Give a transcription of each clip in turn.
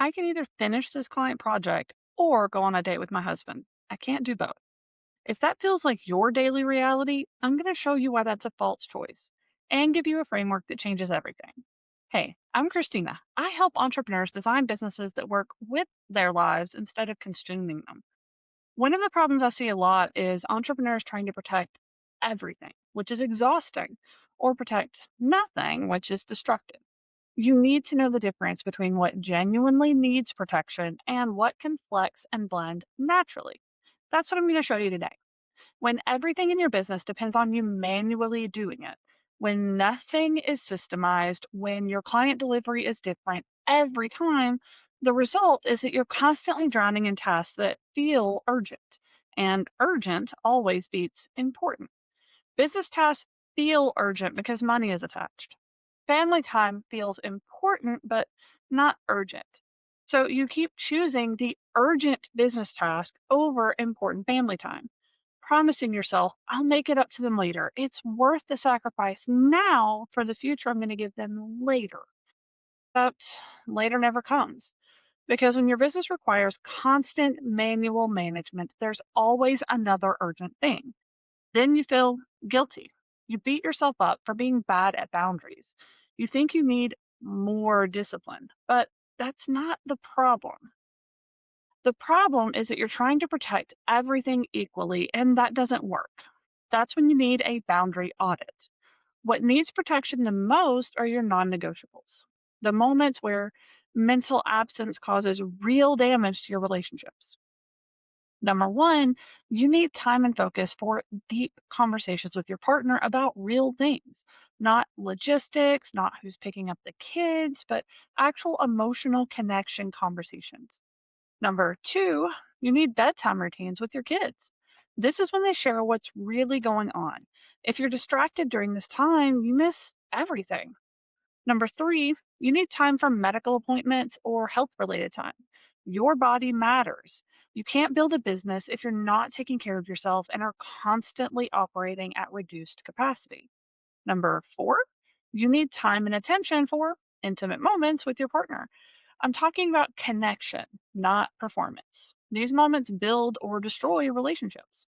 I can either finish this client project or go on a date with my husband. I can't do both. If that feels like your daily reality, I'm going to show you why that's a false choice and give you a framework that changes everything. Hey, I'm Christina. I help entrepreneurs design businesses that work with their lives instead of consuming them. One of the problems I see a lot is entrepreneurs trying to protect everything, which is exhausting, or protect nothing, which is destructive. You need to know the difference between what genuinely needs protection and what can flex and blend naturally. That's what I'm going to show you today. When everything in your business depends on you manually doing it, when nothing is systemized, when your client delivery is different every time, the result is that you're constantly drowning in tasks that feel urgent. And urgent always beats important. Business tasks feel urgent because money is attached. Family time feels important, but not urgent. So you keep choosing the urgent business task over important family time, promising yourself, I'll make it up to them later. It's worth the sacrifice now for the future I'm going to give them later. But later never comes because when your business requires constant manual management, there's always another urgent thing. Then you feel guilty. You beat yourself up for being bad at boundaries. You think you need more discipline, but that's not the problem. The problem is that you're trying to protect everything equally, and that doesn't work. That's when you need a boundary audit. What needs protection the most are your non negotiables, the moments where mental absence causes real damage to your relationships. Number one, you need time and focus for deep conversations with your partner about real things, not logistics, not who's picking up the kids, but actual emotional connection conversations. Number two, you need bedtime routines with your kids. This is when they share what's really going on. If you're distracted during this time, you miss everything. Number three, you need time for medical appointments or health related time. Your body matters. You can't build a business if you're not taking care of yourself and are constantly operating at reduced capacity. Number four, you need time and attention for intimate moments with your partner. I'm talking about connection, not performance. These moments build or destroy relationships.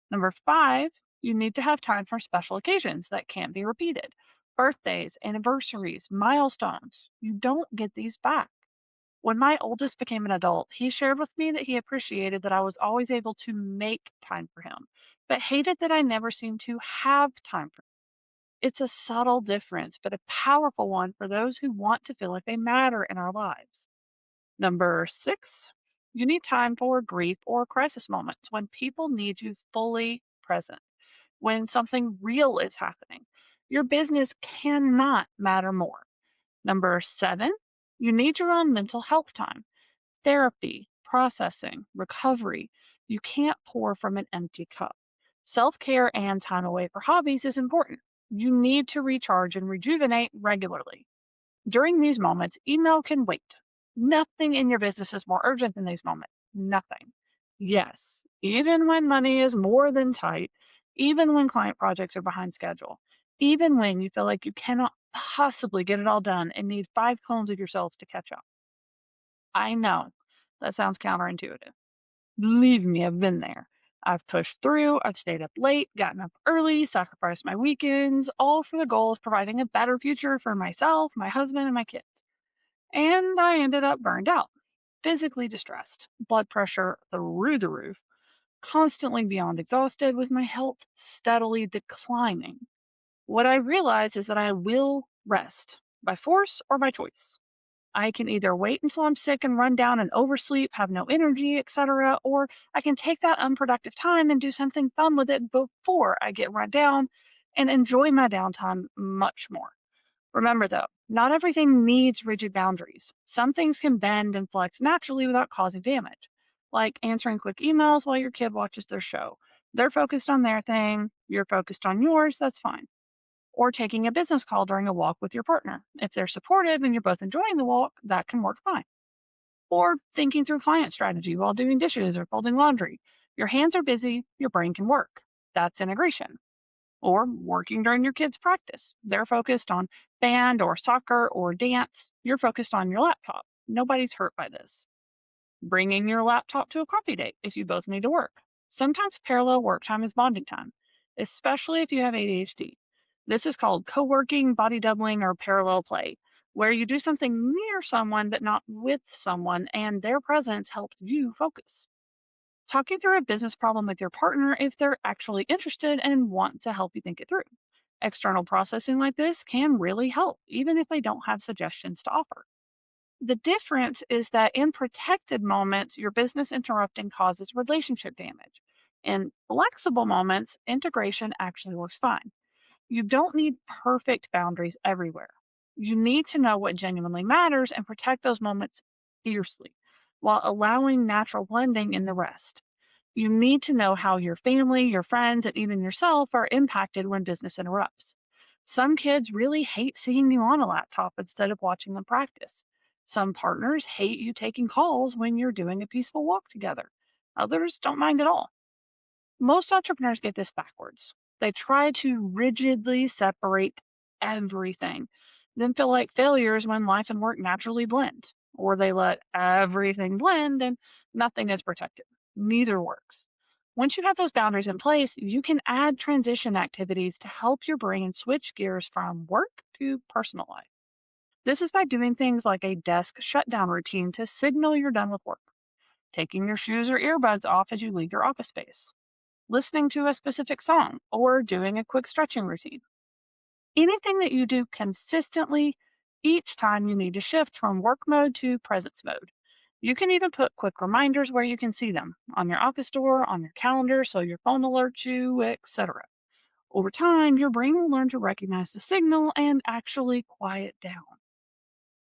Number five, you need to have time for special occasions that can't be repeated. Birthdays, anniversaries, milestones. You don't get these back. When my oldest became an adult, he shared with me that he appreciated that I was always able to make time for him, but hated that I never seemed to have time for him. It's a subtle difference, but a powerful one for those who want to feel like they matter in our lives. Number six, you need time for grief or crisis moments when people need you fully present, when something real is happening. Your business cannot matter more. Number seven, you need your own mental health time, therapy, processing, recovery. You can't pour from an empty cup. Self care and time away for hobbies is important. You need to recharge and rejuvenate regularly. During these moments, email can wait. Nothing in your business is more urgent than these moments. Nothing. Yes, even when money is more than tight, even when client projects are behind schedule, even when you feel like you cannot possibly get it all done and need five clones of yourselves to catch up. I know that sounds counterintuitive. Believe me, I've been there. I've pushed through, I've stayed up late, gotten up early, sacrificed my weekends, all for the goal of providing a better future for myself, my husband, and my kids. And I ended up burned out, physically distressed, blood pressure through the roof, constantly beyond exhausted, with my health steadily declining. What I realized is that I will rest by force or by choice. I can either wait until I'm sick and run down and oversleep, have no energy, etc., or I can take that unproductive time and do something fun with it before I get run down and enjoy my downtime much more. Remember though, not everything needs rigid boundaries. Some things can bend and flex naturally without causing damage, like answering quick emails while your kid watches their show. They're focused on their thing, you're focused on yours, that's fine. Or taking a business call during a walk with your partner. If they're supportive and you're both enjoying the walk, that can work fine. Or thinking through client strategy while doing dishes or folding laundry. Your hands are busy, your brain can work. That's integration. Or working during your kids' practice. They're focused on band or soccer or dance. You're focused on your laptop. Nobody's hurt by this. Bringing your laptop to a coffee date if you both need to work. Sometimes parallel work time is bonding time, especially if you have ADHD. This is called co-working, body doubling, or parallel play, where you do something near someone but not with someone, and their presence helps you focus. Talking through a business problem with your partner if they're actually interested and want to help you think it through. External processing like this can really help, even if they don't have suggestions to offer. The difference is that in protected moments, your business interrupting causes relationship damage. In flexible moments, integration actually works fine. You don't need perfect boundaries everywhere. You need to know what genuinely matters and protect those moments fiercely while allowing natural blending in the rest. You need to know how your family, your friends, and even yourself are impacted when business interrupts. Some kids really hate seeing you on a laptop instead of watching them practice. Some partners hate you taking calls when you're doing a peaceful walk together. Others don't mind at all. Most entrepreneurs get this backwards. They try to rigidly separate everything, then feel like failures when life and work naturally blend, or they let everything blend and nothing is protected. Neither works. Once you have those boundaries in place, you can add transition activities to help your brain switch gears from work to personal life. This is by doing things like a desk shutdown routine to signal you're done with work, taking your shoes or earbuds off as you leave your office space, listening to a specific song, or doing a quick stretching routine. Anything that you do consistently each time you need to shift from work mode to presence mode. You can even put quick reminders where you can see them on your office door, on your calendar, so your phone alerts you, etc. Over time, your brain will learn to recognize the signal and actually quiet down.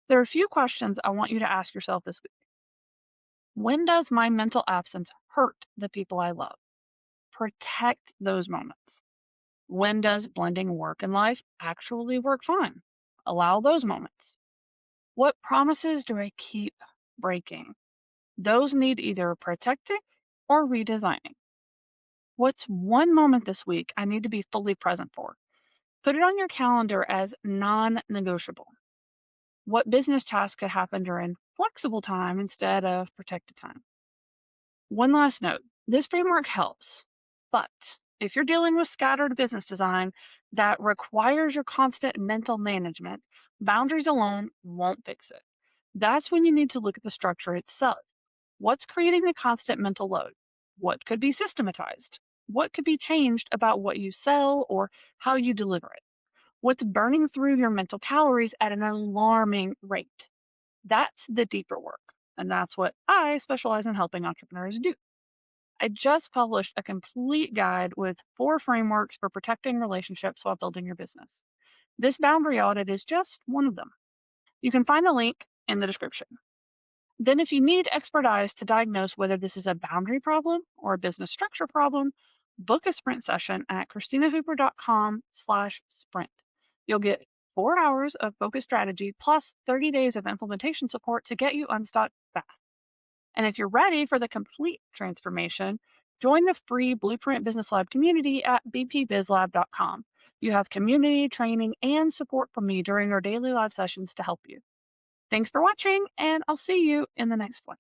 There are a few questions I want you to ask yourself this week. When does my mental absence hurt the people I love? Protect those moments. When does blending work and life actually work fine? Allow those moments. What promises do I keep breaking? Those need either protecting or redesigning. What's one moment this week I need to be fully present for? Put it on your calendar as non-negotiable. What business task could happen during flexible time instead of protected time? One last note, this framework helps, but if you're dealing with scattered business design that requires your constant mental management, boundaries alone won't fix it. That's when you need to look at the structure itself. What's creating the constant mental load? What could be systematized? What could be changed about what you sell or how you deliver it? What's burning through your mental calories at an alarming rate? That's the deeper work. And that's what I specialize in helping entrepreneurs do. I just published a complete guide with 4 frameworks for protecting relationships while building your business. This boundary audit is just one of them. You can find the link in the description. Then if you need expert eyes to diagnose whether this is a boundary problem or a business structure problem, book a sprint session at christinahooper.com/sprint. You'll get 4 hours of focused strategy plus 30 days of implementation support to get you unstuck fast. And if you're ready for the complete transformation, join the free Blueprint Business Lab community at bpbizlab.com. You have community, training, and support from me during our daily live sessions to help you. Thanks for watching, and I'll see you in the next one.